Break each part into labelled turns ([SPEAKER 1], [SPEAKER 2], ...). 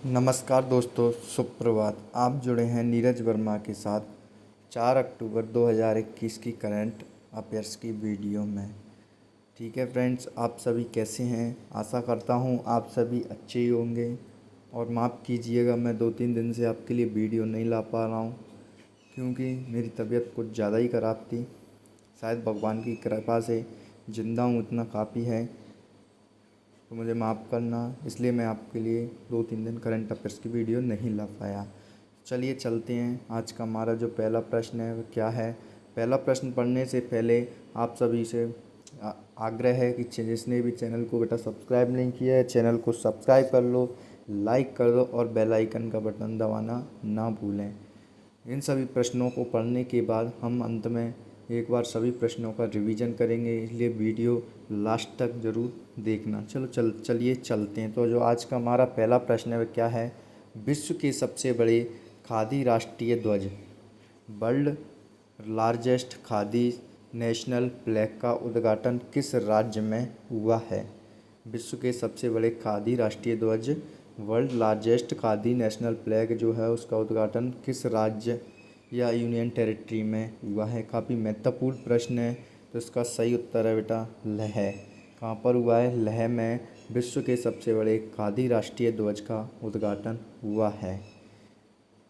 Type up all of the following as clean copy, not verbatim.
[SPEAKER 1] नमस्कार दोस्तों, सुप्रभात। आप जुड़े हैं नीरज वर्मा के साथ 4 अक्टूबर 2021 की करंट अफेयर्स की वीडियो में। ठीक है फ्रेंड्स, आप सभी कैसे हैं? आशा करता हूं आप सभी अच्छे ही होंगे। और माफ़ कीजिएगा, मैं 2-3 दिन से आपके लिए वीडियो नहीं ला पा रहा हूं क्योंकि मेरी तबीयत कुछ ज़्यादा ही ख़राब थी। शायद भगवान की कृपा से ज़िंदा हूँ, इतना काफ़ी है, तो मुझे माफ़ करना। इसलिए मैं आपके लिए 2-3 दिन करंट अफेयर्स की वीडियो नहीं ला पाया। चलिए चलते हैं। आज का हमारा जो पहला प्रश्न है वो क्या है। पहला प्रश्न पढ़ने से पहले आप सभी से आग्रह है कि जिसने भी चैनल को बेटा सब्सक्राइब नहीं किया है, चैनल को सब्सक्राइब कर लो, लाइक कर दो और बेल आइकन का बटन दबाना ना भूलें। इन सभी प्रश्नों को पढ़ने के बाद हम अंत में एक बार सभी प्रश्नों का रिवीजन करेंगे, इसलिए वीडियो लास्ट तक ज़रूर देखना। चलिए चलते हैं। तो जो आज का हमारा पहला प्रश्न है वह क्या है। विश्व के सबसे बड़े खादी राष्ट्रीय ध्वज, world largest khadi national flag का उद्घाटन किस राज्य में हुआ है। विश्व के सबसे बड़े खादी राष्ट्रीय ध्वज, world largest khadi national flag जो है उसका उद्घाटन किस राज्य या यूनियन टेरिटरी में हुआ है। काफ़ी महत्वपूर्ण प्रश्न है। तो इसका सही उत्तर है बेटा लेह। कहाँ पर हुआ है? लेह में विश्व के सबसे बड़े खादी राष्ट्रीय ध्वज का उद्घाटन हुआ है।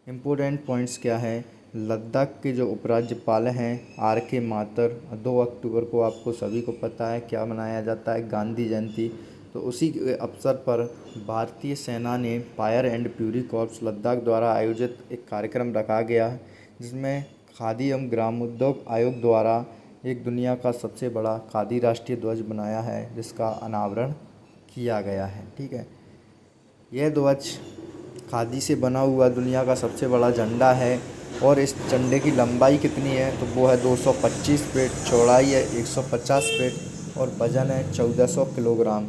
[SPEAKER 1] इम्पोर्टेंट पॉइंट्स क्या है। लद्दाख के जो उपराज्यपाल हैं RK माथुर, 2 अक्टूबर को आपको सभी को पता है क्या मनाया जाता है, गांधी जयंती। तो उसी के अवसर पर भारतीय सेना ने fire and fury corps Ladakh द्वारा आयोजित एक कार्यक्रम रखा गया है, जिसमें खादी एवं ग्रामोद्योग आयोग द्वारा एक दुनिया का सबसे बड़ा खादी राष्ट्रीय ध्वज बनाया है, जिसका अनावरण किया गया है। ठीक है, यह ध्वज खादी से बना हुआ दुनिया का सबसे बड़ा झंडा है। और इस झंडे की लंबाई कितनी है? तो वो है 225 फीट, चौड़ाई है 150 फीट और वजन है 1400 किलोग्राम।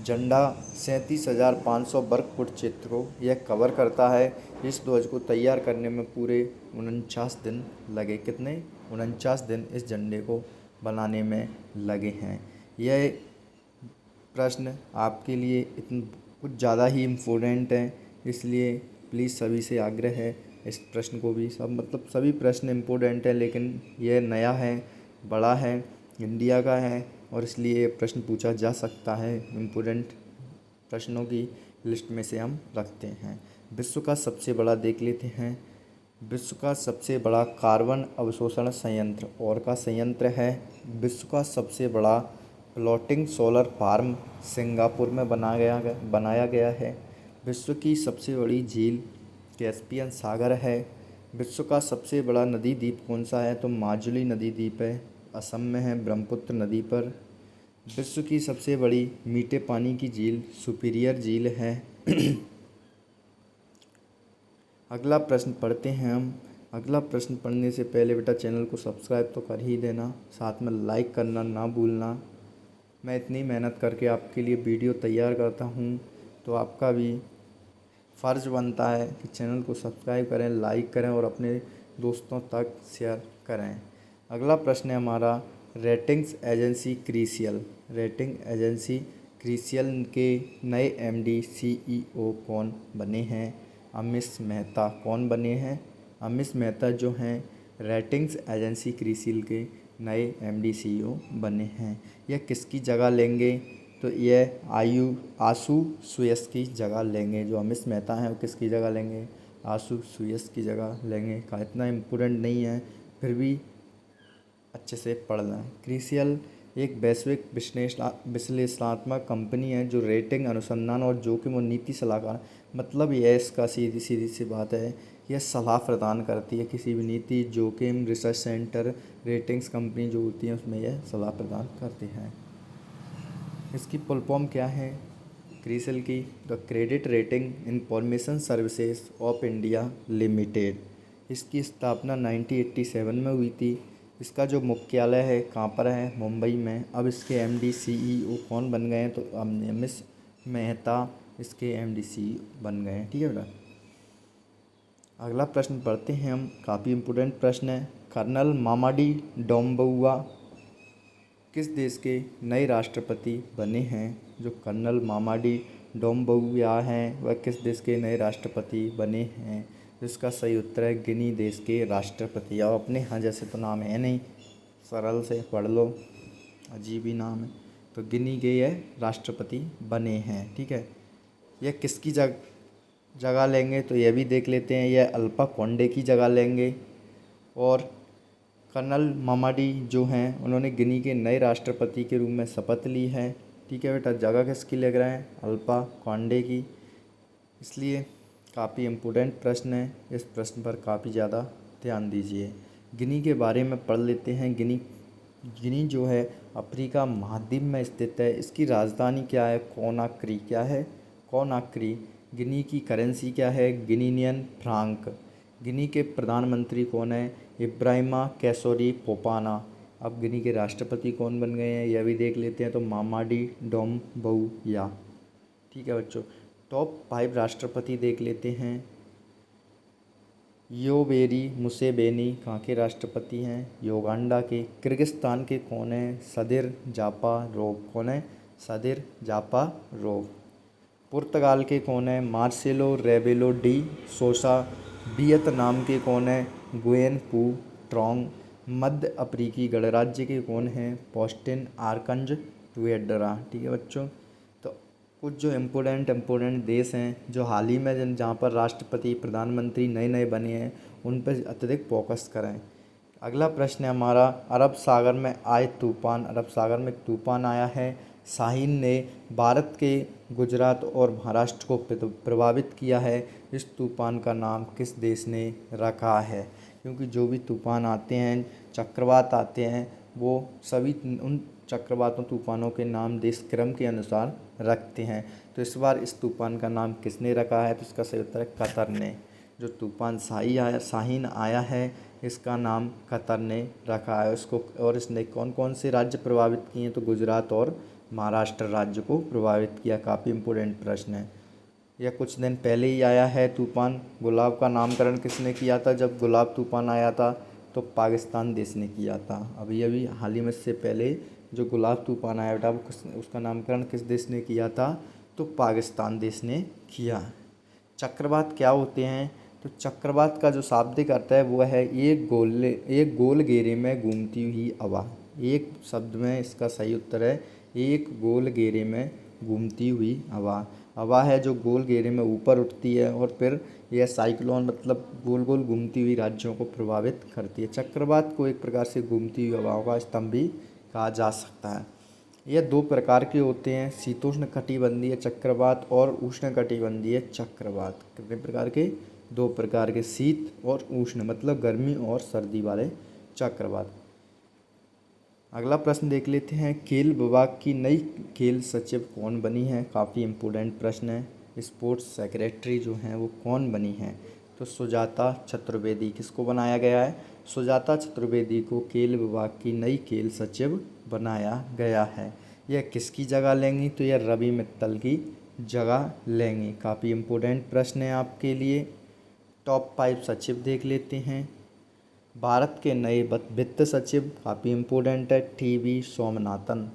[SPEAKER 1] झंडा 37,500 वर्ग फुट क्षेत्र को यह कवर करता है। इस ध्वज को तैयार करने में पूरे 49 दिन लगे। कितने? 49 दिन इस झंडे को बनाने में लगे हैं। यह प्रश्न आपके लिए कुछ ज़्यादा ही इम्पोर्टेंट है, इसलिए प्लीज़ सभी से आग्रह है इस प्रश्न को भी सभी प्रश्न इम्पोर्टेंट है, लेकिन यह नया है, बड़ा है, इंडिया का है और इसलिए ये प्रश्न पूछा जा सकता है। इम्पोर्टेंट प्रश्नों की लिस्ट में से हम रखते हैं। विश्व का सबसे बड़ा देख लेते हैं। विश्व का सबसे बड़ा कार्बन अवशोषण संयंत्र और का संयंत्र है। विश्व का सबसे बड़ा फ्लोटिंग सोलर फार्म सिंगापुर में बनाया गया है। विश्व की सबसे बड़ी झील कैस्पियन सागर है। विश्व का सबसे बड़ा नदी द्वीप कौन सा है? तो माजुली नदी द्वीप है, असम में है, ब्रह्मपुत्र नदी पर। विश्व की सबसे बड़ी मीठे पानी की झील सुपीरियर झील है। अगला प्रश्न पढ़ते हैं हम। अगला प्रश्न पढ़ने से पहले बेटा चैनल को सब्सक्राइब तो कर ही देना, साथ में लाइक करना ना भूलना। मैं इतनी मेहनत करके आपके लिए वीडियो तैयार करता हूँ, तो आपका भी फ़र्ज़ बनता है कि चैनल को सब्सक्राइब करें, लाइक करें और अपने दोस्तों तक शेयर करें। अगला प्रश्न है हमारा, ratings agency CRISIL. Rating agency CRISIL के नए MD CEO कौन बने हैं? अमिश मेहता। कौन बने हैं? अमिश मेहता जो हैं रेटिंग्स एजेंसी क्रिसिल के नए MD CEO बने हैं। यह किसकी जगह लेंगे? तो यह आशु सुयश की जगह लेंगे। जो अमिश मेहता हैं वो किसकी जगह लेंगे? आशु सुयश की जगह लेंगे। का इतना इम्पोर्टेंट नहीं है, फिर भी अच्छे से पढ़ना है। क्रिसिल एक वैश्विक विश्लेषणात्मक कंपनी है जो रेटिंग अनुसंधान और जोखिम और नीति सलाहकार, मतलब यह इसका सीधी सी बात है, यह सलाह प्रदान करती है किसी भी नीति, जोखिम, रिसर्च सेंटर, रेटिंग्स कंपनी जो होती हैं उसमें यह सलाह प्रदान करती हैं। इसकी फुल फॉर्म क्या है क्रिसिल की? The credit rating information services of India limited. इसकी स्थापना 1987 में हुई थी। इसका जो मुख्यालय है कहाँ पर है? मुंबई में। अब इसके MD CEO कौन बन गए हैं? तो अमिश मेहता इसके MD CEO बन गए हैं। ठीक है बेटा, अगला प्रश्न पढ़ते हैं हम। काफ़ी इम्पोर्टेंट प्रश्न है। कर्नल मामाडी डोम्बुआ किस देश के नए राष्ट्रपति बने हैं? जो कर्नल मामाडी डोम्बुया हैं वह किस देश के नए राष्ट्रपति बने हैं? इसका सही उत्तर है गिनी देश के राष्ट्रपति। और अपने यहाँ जैसे तो नाम है नहीं, सरल से पढ़ लो, अजीब ही नाम है। तो गिनी के यह राष्ट्रपति बने हैं। ठीक है, यह किसकी जगह लेंगे तो यह भी देख लेते हैं। यह अल्फा कोंडे की जगह लेंगे। और कर्नल मामाडी जो हैं उन्होंने गिनी के नए राष्ट्रपति के रूप में शपथ ली है। ठीक है बेटा, जगह किसकी लग रहा है? अल्फा कोंडे की। इसलिए काफ़ी इम्पोर्टेंट प्रश्न है, इस प्रश्न पर काफ़ी ज़्यादा ध्यान दीजिए। गिनी के बारे में पढ़ लेते हैं। गिनी जो है अफ्रीका महाद्वीप में स्थित है। इसकी राजधानी क्या है? कोनाक्री। क्या है? कोनाक्री। गिनी की करेंसी क्या है? गिनीनियन फ्रांक। गिनी के प्रधानमंत्री कौन है? Ibrahima Kassory Fofana. अब गिनी के राष्ट्रपति कौन बन गए हैं यह भी देख लेते हैं। तो मामाडी डोम्बुया। ठीक है बच्चों, टॉप 5 राष्ट्रपति देख लेते हैं। योवेरी मुसेवेनी कहाँ के राष्ट्रपति हैं? युगांडा के। किर्गिस्तान के कौन है? सदिर जापारोव। कौन है? सदिर जापारोव। पुर्तगाल के कौन है? Marcelo Rebelo de Sousa. Vietnam के कौन है? गुयेन फू ट्रोंग। मध्य अफ्रीकी गणराज्य के कौन हैं? पोस्टिन आर्कंज टुएडरा। ठीक है बच्चों, तो कुछ जो इम्पोर्टेंट देश हैं जो हाल ही में जहाँ पर राष्ट्रपति प्रधानमंत्री नए नए बने हैं उन पर अत्यधिक फोकस करें। अगला प्रश्न है हमारा, अरब सागर में आए तूफान। अरब सागर में तूफान आया है। शाहीन ने भारत के गुजरात और महाराष्ट्र को प्रभावित किया है। इस तूफान का नाम किस देश ने रखा है? क्योंकि जो भी तूफान आते हैं, चक्रवात आते हैं, वो सभी उन चक्रवातों तूफानों के नाम देश क्रम के अनुसार रखते हैं। तो इस बार इस तूफान का नाम किसने रखा है? तो इसका सही उत्तर है कतर ने। जो तूफान शाहीन आया है इसका नाम कतर ने रखा है उसको। और इसने कौन कौन से राज्य प्रभावित किए हैं? तो गुजरात और महाराष्ट्र राज्य को प्रभावित किया। काफ़ी इम्पोर्टेंट प्रश्न है। यह कुछ दिन पहले ही आया है तूफान। गुलाब का नामकरण किसने किया था? जब गुलाब तूफान आया था तो पाकिस्तान देश ने किया था। अभी हाल ही में से पहले जो गुलाब तूफान आया था उसका नामकरण किस देश ने किया था? तो पाकिस्तान देश ने किया। चक्रवात क्या होते हैं? तो चक्रवात का जो शाब्दिक अर्थ है वो है एक गोल घेरे में घूमती हुई हवा। एक शब्द में इसका सही उत्तर है एक गोल घेरे में घूमती हुई हवा। हवा है जो गोल घेरे में ऊपर उठती है और फिर यह साइक्लोन मतलब गोल गोल घूमती हुई राज्यों को प्रभावित करती है। चक्रवात को एक प्रकार से घूमती हुई हवाओं का स्तंभ भी कहा जा सकता है। यह 2 प्रकार के होते हैं, शीतोष्ण कटिबंधीय चक्रवात और उष्ण कटिबंधीय चक्रवात। कितने प्रकार के? 2 प्रकार के, शीत और उष्ण मतलब गर्मी और सर्दी वाले चक्रवात। अगला प्रश्न देख लेते हैं, खेल विभाग की नई खेल सचिव कौन बनी है? काफ़ी इम्पोर्टेंट प्रश्न है। स्पोर्ट्स सेक्रेटरी जो हैं वो कौन बनी हैं? तो सुजाता चतुर्वेदी। किसको बनाया गया है? सुजाता चतुर्वेदी को खेल विभाग की नई खेल सचिव बनाया गया है। यह किसकी जगह लेंगी? तो यह रवि मित्तल की जगह लेंगी। काफ़ी इम्पोर्टेंट प्रश्न है आपके लिए। टॉप 5 सचिव देख लेते हैं। भारत के नए वित्त सचिव काफ़ी इम्पोर्टेंट है, टी.वी. सोमनाथन।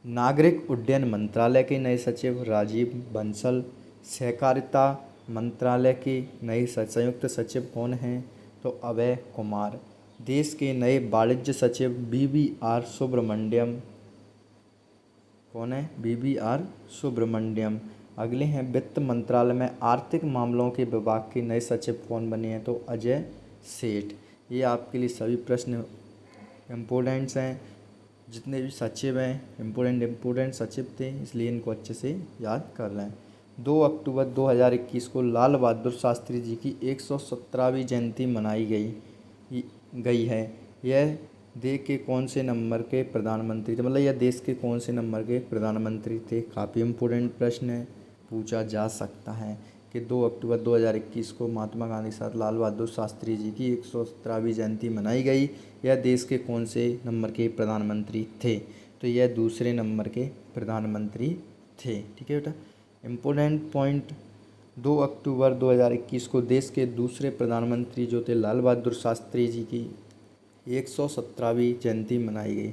[SPEAKER 1] नागरिक उड्डयन मंत्रालय के नए सचिव राजीव बंसल। सहकारिता मंत्रालय के नए संयुक्त सचिव कौन हैं? तो अभय कुमार। देश के नए वाणिज्य सचिव बी.वी.आर. सुब्रमण्यम। कौन है? बी.वी.आर. सुब्रमण्यम। अगले हैं वित्त मंत्रालय में आर्थिक मामलों के विभाग के नए सचिव कौन बने हैं? तो अजय सेठ। ये आपके लिए सभी प्रश्न इम्पोर्टेंट्स हैं। जितने भी सचिव हैं इम्पोर्टेंट सचिव थे, इसलिए इनको अच्छे से याद कर लें। 2 अक्टूबर 2021 को लाल बहादुर शास्त्री जी की 117वीं जयंती मनाई गई है। यह देश के कौन से नंबर के प्रधानमंत्री थे? मतलब यह देश के कौन से नंबर के प्रधानमंत्री थे? काफ़ी इम्पोर्टेंट प्रश्न है, पूछा जा सकता है कि 2 अक्टूबर 2021 को महात्मा गांधी साथ लाल बहादुर शास्त्री जी की 117वीं जयंती मनाई गई। यह देश के कौन से नंबर के प्रधानमंत्री थे? तो यह दूसरे नंबर के प्रधानमंत्री थे। ठीक है बेटा, इम्पोर्टेंट पॉइंट। 2 अक्टूबर 2021 को देश के दूसरे प्रधानमंत्री जो थे लाल बहादुर शास्त्री जी की 117वीं जयंती मनाई गई।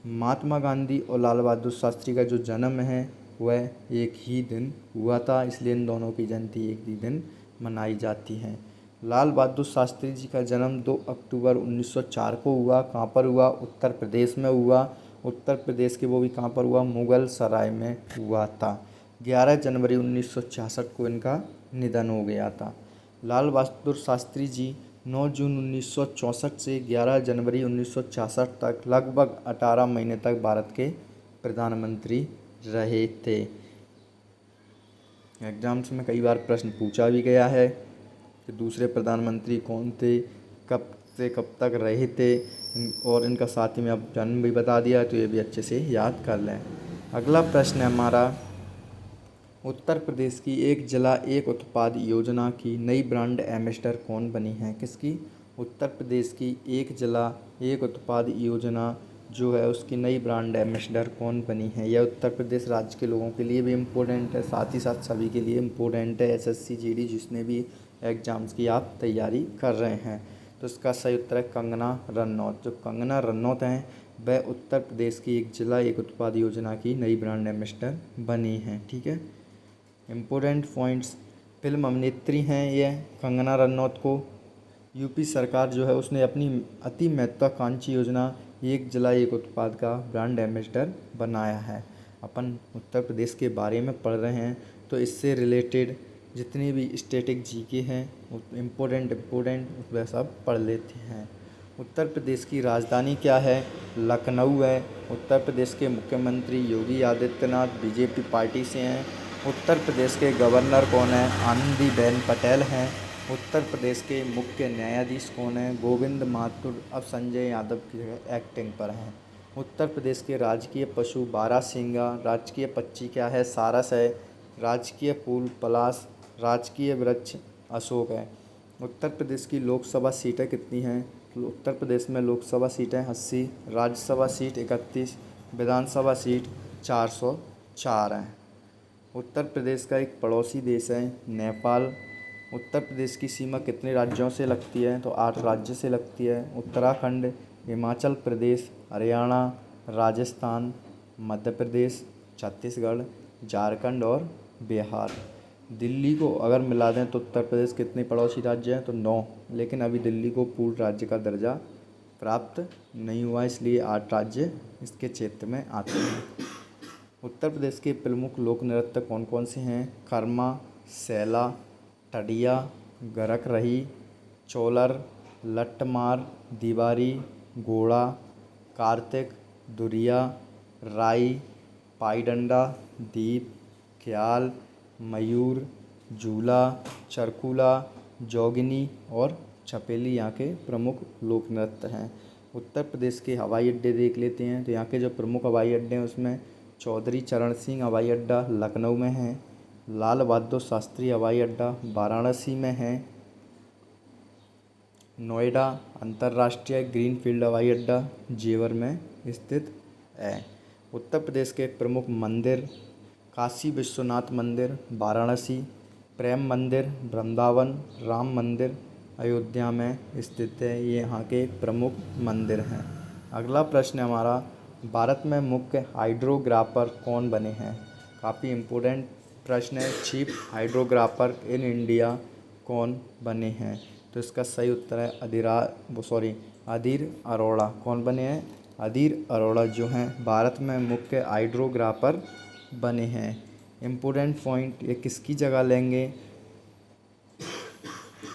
[SPEAKER 1] महात्मा गांधी और लाल बहादुर शास्त्री का जो जन्म है वह एक ही दिन हुआ था, इसलिए इन दोनों की जयंती एक ही दिन मनाई जाती है। लाल बहादुर शास्त्री जी का जन्म 2 अक्टूबर 1904 को हुआ। कहाँ पर हुआ? उत्तर प्रदेश में हुआ। उत्तर प्रदेश के वो भी कहाँ पर हुआ? मुगल सराय में हुआ था। 11 जनवरी 1966 को इनका निधन हो गया था। लाल बहादुर शास्त्री जी 9 जून 1964 से 11 जनवरी 1966 तक लगभग 18 महीने तक भारत के प्रधानमंत्री रहे थे। एग्जाम्स में कई बार प्रश्न पूछा भी गया है कि दूसरे प्रधानमंत्री कौन थे, कब से कब तक रहे थे, और इनका साथ ही में अब जन्म भी बता दिया, तो ये भी अच्छे से याद कर लें। अगला प्रश्न है हमारा, उत्तर प्रदेश की एक जिला एक उत्पाद योजना की नई ब्रांड एम्बेसडर कौन बनी है? किसकी? उत्तर प्रदेश की एक जिला एक उत्पाद योजना जो है उसकी नई ब्रांड एम्बेसडर कौन बनी है? यह उत्तर प्रदेश राज्य के लोगों के लिए भी इम्पोर्टेंट है, साथ ही साथ सभी के लिए इम्पोर्टेंट है, एसएससी जीडी जिसने भी एग्जाम्स की आप तैयारी कर रहे हैं। तो इसका सही उत्तर है कंगना रनौत। जो कंगना रनौत हैं वह उत्तर प्रदेश की एक जिला एक उत्पाद योजना की नई ब्रांड एम्बेसडर बनी हैं। ठीक है, इम्पोर्टेंट पॉइंट्स, फिल्म अभिनेत्री हैं ये कंगना रनौत को यूपी सरकार जो है उसने अपनी अति महत्वाकांक्षी योजना एक जिला एक उत्पाद का ब्रांड एम्बेसडर बनाया है। अपन उत्तर प्रदेश के बारे में पढ़ रहे हैं तो इससे रिलेटेड जितनी भी स्टैटिक जीके हैं इम्पोर्टेंट वह सब पढ़ लेते हैं। उत्तर प्रदेश की राजधानी क्या है? लखनऊ है। उत्तर प्रदेश के मुख्यमंत्री योगी आदित्यनाथ बीजेपी पार्टी से हैं। उत्तर प्रदेश के गवर्नर कौन है? आनंदीबेन पटेल हैं। उत्तर प्रदेश के मुख्य न्यायाधीश कौन है? गोविंद माथुर अब संजय यादव की जगह एक्टिंग पर हैं। उत्तर प्रदेश के राजकीय पशु बारहसिंगा, राजकीय पक्षी क्या है? सारस है। राजकीय फूल पलाश, राजकीय वृक्ष अशोक है। उत्तर प्रदेश की लोकसभा सीटें कितनी हैं? उत्तर प्रदेश में लोकसभा सीटें 80, राज्यसभा सीट 31, विधानसभा सीट 404 हैं। उत्तर प्रदेश का एक पड़ोसी देश है नेपाल। उत्तर प्रदेश की सीमा कितने राज्यों से लगती है? तो 8 राज्य से लगती है। उत्तराखंड, हिमाचल प्रदेश, हरियाणा, राजस्थान, मध्य प्रदेश, छत्तीसगढ़, झारखंड और बिहार। दिल्ली को अगर मिला दें तो उत्तर प्रदेश कितने पड़ोसी राज्य हैं? तो 9, लेकिन अभी दिल्ली को पूर्ण राज्य का दर्जा प्राप्त नहीं हुआ, इसलिए 8 राज्य इसके क्षेत्र में आते हैं। उत्तर प्रदेश के प्रमुख लोक नृत्य कौन कौन से हैं? कर्मा, सैला, टडिया, गरक रही, चोलर, लट्टमार, दीवारी, घोड़ा, कार्तिक, दुरिया, राई, पाईडंडा, दीप, ख्याल, मयूर, झूला, चरकुला, जोगिनी और छपेली यहाँ के प्रमुख लोक नृत्य हैं। उत्तर प्रदेश के हवाई अड्डे देख लेते हैं। तो यहाँ के जो प्रमुख हवाई अड्डे हैं उसमें चौधरी चरण सिंह हवाई अड्डा लखनऊ में है, लाल बहादुर शास्त्री हवाई अड्डा वाराणसी में है, नोएडा अंतर्राष्ट्रीय ग्रीनफील्ड हवाई अड्डा जेवर में स्थित है। उत्तर प्रदेश के प्रमुख मंदिर काशी विश्वनाथ मंदिर वाराणसी, प्रेम मंदिर वृंदावन, राम मंदिर अयोध्या में स्थित है। ये यहाँ के प्रमुख मंदिर हैं। अगला प्रश्न है हमारा, भारत में मुख्य हाइड्रोग्राफर कौन बने हैं? काफ़ी इम्पोर्टेंट प्रश्न है। चीफ हाइड्रोग्राफर इन इंडिया कौन बने हैं? तो इसका सही उत्तर है अधीर अरोड़ा। कौन बने हैं? अधीर अरोड़ा जो हैं भारत में मुख्य हाइड्रोग्राफर बने हैं। इम्पोर्टेंट पॉइंट, ये किसकी जगह लेंगे?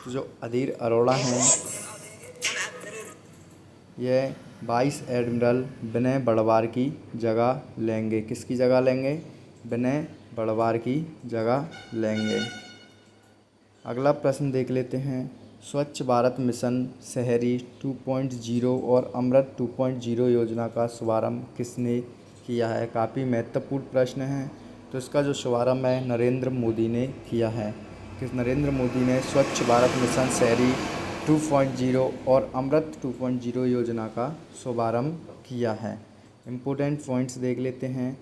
[SPEAKER 1] तो जो अधीर अरोड़ा हैं यह वाइस एडमिरल विनय बड़वार की जगह लेंगे। किसकी जगह लेंगे? विनय बड़वार की जगह लेंगे। अगला प्रश्न देख लेते हैं, स्वच्छ भारत मिशन शहरी 2.0 और अमृत 2.0 योजना का शुभारंभ किसने किया है? काफ़ी महत्वपूर्ण प्रश्न है। तो इसका जो शुभारंभ है नरेंद्र मोदी ने किया है। नरेंद्र मोदी ने स्वच्छ भारत मिशन शहरी 2.0 और अमृत 2.0 योजना का शुभारंभ किया है। इम्पोर्टेंट पॉइंट्स देख लेते हैं।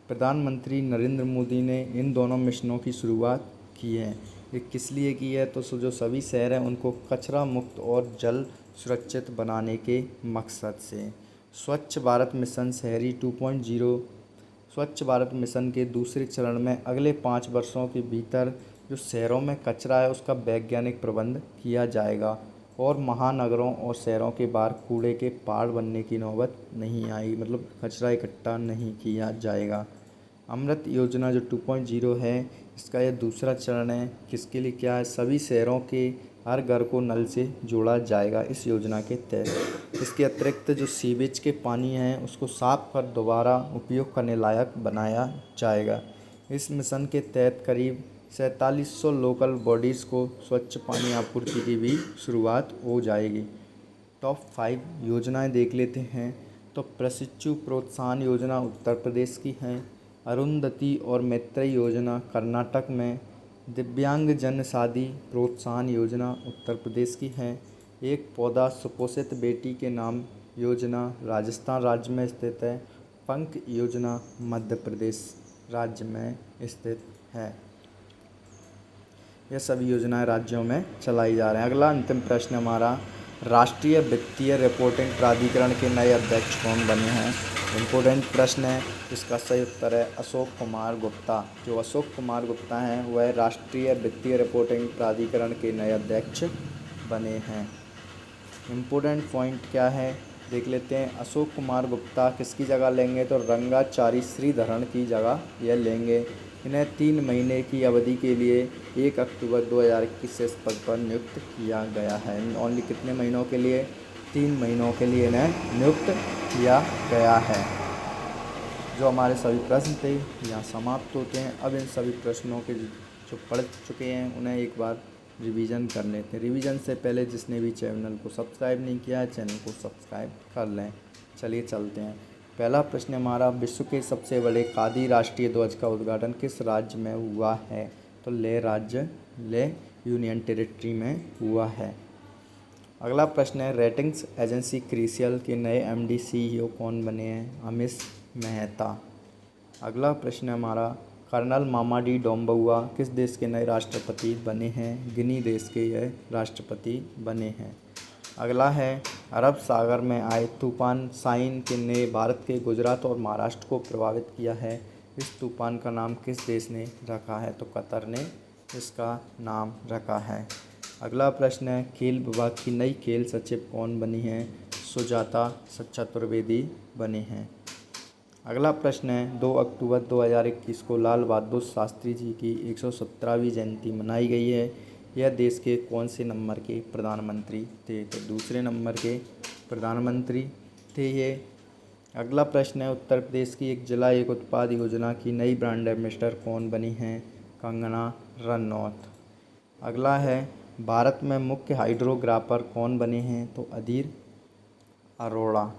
[SPEAKER 1] प्रधानमंत्री नरेंद्र मोदी ने इन दोनों मिशनों की शुरुआत की है। ये किस लिए की है? तो जो सभी शहर हैं उनको कचरा मुक्त और जल सुरक्षित बनाने के मकसद से। स्वच्छ भारत मिशन शहरी 2.0 स्वच्छ भारत मिशन के दूसरे चरण में अगले 5 वर्षों के भीतर जो शहरों में कचरा है उसका वैज्ञानिक प्रबंध किया जाएगा और महानगरों और शहरों के बाहर कूड़े के पहाड़ बनने की नौबत नहीं आई, मतलब कचरा इकट्ठा नहीं किया जाएगा। अमृत योजना जो 2.0 है, इसका यह दूसरा चरण है। किसके लिए क्या है? सभी शहरों के हर घर को नल से जोड़ा जाएगा इस योजना के तहत। इसके अतिरिक्त जो सीवेज के पानी हैं उसको साफ कर दोबारा उपयोग करने लायक बनाया जाएगा। इस मिशन के तहत करीब 4700 लोकल बॉडीज़ को स्वच्छ पानी आपूर्ति की भी शुरुआत हो जाएगी। टॉप 5 योजनाएं देख लेते हैं। तो प्रशिक्षु प्रोत्साहन योजना उत्तर प्रदेश की है। अरुंधति और मैत्रेयी योजना कर्नाटक में। दिव्यांग जन शादी प्रोत्साहन योजना उत्तर प्रदेश की है। एक पौधा सुपोषित बेटी के नाम योजना राजस्थान राज्य में स्थित है। पंख योजना मध्य प्रदेश राज्य में स्थित है। यह सभी योजनाएं राज्यों में चलाई जा रहे हैं। अगला अंतिम प्रश्न हमारा, राष्ट्रीय वित्तीय रिपोर्टिंग प्राधिकरण के नए अध्यक्ष कौन बने हैं? इम्पोर्टेंट प्रश्न है। इसका सही उत्तर है अशोक कुमार गुप्ता। जो अशोक कुमार गुप्ता हैं वह राष्ट्रीय वित्तीय रिपोर्टिंग प्राधिकरण के नए अध्यक्ष बने हैं। इम्पोर्टेंट पॉइंट क्या है देख लेते हैं। अशोक कुमार गुप्ता किसकी जगह लेंगे? तो रंगाचारी श्रीधरन की जगह यह लेंगे। इन्हें 3 महीने की अवधि के लिए 1 अक्टूबर 2021 से इस पद पर नियुक्त किया गया है। ओनली कितने महीनों के लिए? 3 महीनों के लिए इन्हें नियुक्त किया गया है। जो हमारे सभी प्रश्न थे यहाँ समाप्त होते हैं। अब इन सभी प्रश्नों के जो पढ़ चुके हैं उन्हें एक बार रिवीजन कर लेते हैं। रिवीजन से पहले जिसने भी चैनल को सब्सक्राइब नहीं किया है चैनल को सब्सक्राइब कर लें। चलिए चलते हैं। पहला प्रश्न हमारा, विश्व के सबसे बड़े खादी राष्ट्रीय ध्वज का उद्घाटन किस राज्य में हुआ है? तो लेह यूनियन टेरिटरी में हुआ है। अगला प्रश्न है, रेटिंग्स एजेंसी क्रिसिल के नए एमडी सीईओ कौन बने हैं? अमिश मेहता। अगला प्रश्न है हमारा, कर्नल मामाडी डोम्बुआ किस देश के नए राष्ट्रपति बने हैं? गिनी देश के यह राष्ट्रपति बने हैं। अगला है, अरब सागर में आए तूफान साइन ने भारत के गुजरात और महाराष्ट्र को प्रभावित किया है। इस तूफान का नाम किस देश ने रखा है? तो कतर ने इसका नाम रखा है। अगला प्रश्न है, खेल विभाग की नई खेल सचिव कौन बनी है? सुजाता चतुर्वेदी बने हैं। अगला प्रश्न है, 2 अक्टूबर 2021 को लाल बहादुर शास्त्री जी की 117वीं जयंती मनाई गई है। यह देश के कौन से नंबर के प्रधानमंत्री थे? तो दूसरे नंबर के प्रधानमंत्री थे ये। अगला प्रश्न है, उत्तर प्रदेश की एक जिला एक उत्पाद योजना की नई ब्रांड एम्बेसडर कौन बनी हैं? कंगना रनौत। अगला है, भारत में मुख्य हाइड्रोग्राफर कौन बने हैं? तो अधीर अरोड़ा।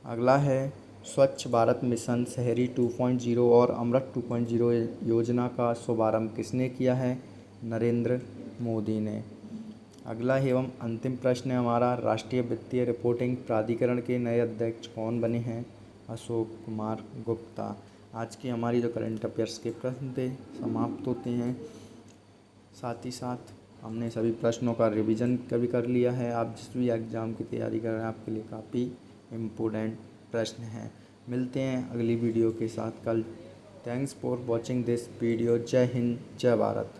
[SPEAKER 1] अगला है, स्वच्छ भारत मिशन शहरी 2.0 और अमृत 2.0 योजना का शुभारंभ किसने किया है? नरेंद्र मोदी ने। अगला एवं अंतिम प्रश्न है हमारा, राष्ट्रीय वित्तीय रिपोर्टिंग प्राधिकरण के नए अध्यक्ष कौन बने हैं? अशोक कुमार गुप्ता। आज की हमारी जो करंट अफेयर्स के प्रश्न थे समाप्त होते हैं। साथ ही साथ हमने सभी प्रश्नों का रिवीजन कभी कर लिया है। आप जिस भी एग्ज़ाम की तैयारी कर रहे हैं आपके लिए काफ़ी इम्पोर्टेंट प्रश्न हैं। मिलते हैं अगली वीडियो के साथ कल। Thanks for watching this video. जय हिंद, जय भारत।